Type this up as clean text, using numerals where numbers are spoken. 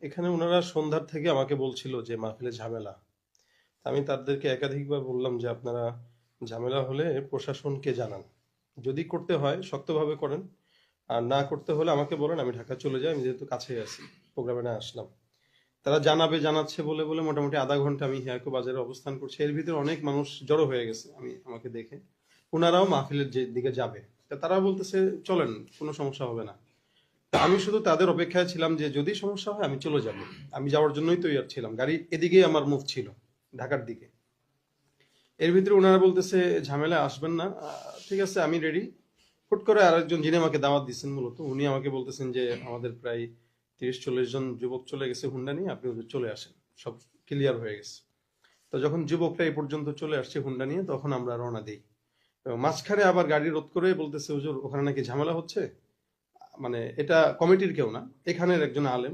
এখানে ওনারা সন্ধ্যার থেকে আমাকে বলছিল যে মাহফিলে ঝামেলা। আমি তাদেরকে একাধিকবার বললাম যে আপনারা ঝামেলা হলে প্রশাসনকে জানান, যদি করতে হয় শক্তভাবে করেন, আর না করতে হলে আমাকে বলেন, আমি ঢাকা চলে যাই, আমি যেহেতু কাছেই আছি, প্রোগ্রামে না আসলাম। তারা জানাচ্ছে বলে বলে মোটামুটি আধা ঘন্টা আমি হিয়াকো বাজারে অবস্থান করছি, এর ভিতরে অনেক মানুষ জড়ো হয়ে গেছে আমাকে দেখে। ওনারাও মাহফিলের যে দিকে যাবে, তা তারা বলতেছে চলেন, কোনো সমস্যা হবে না। তা আমি শুধু তাদের অপেক্ষায় ছিলাম যে যদি সমস্যা হয় আমি চলে যাব। আমি যাওয়ার জন্যই তৈরি ছিলাম, গাড়ি এদিকেই আমার মুভ ছিল, ঢাকার দিকে। এর ভিতরে ওনারা বলতেছে ঝামেলা আসবেন না, ঠিক আছে আমি রেডি। হুট করে আরেকজন, যিনি আমাকে দাওয়াত দিচ্ছেন মূলত, উনি আমাকে বলতেছেন যে আমাদের প্রায় 30-40 জন যুবক চলে গেছে হুন্ডা নিয়ে, আপনি ওদের চলে আসেন, সব ক্লিয়ার হয়ে গেছে। তো যখন যুবকরা এই পর্যন্ত চলে আসছে হুন্ডা নিয়ে, তখন আমরা রওনা দিই। এবং মাঝখানে আবার গাড়ি রোধ করে বলতেছে হুজুর ওখানে নাকি ঝামেলা হচ্ছে। মানে এটা কমিটির কেউ না, এখানের একজন আলেম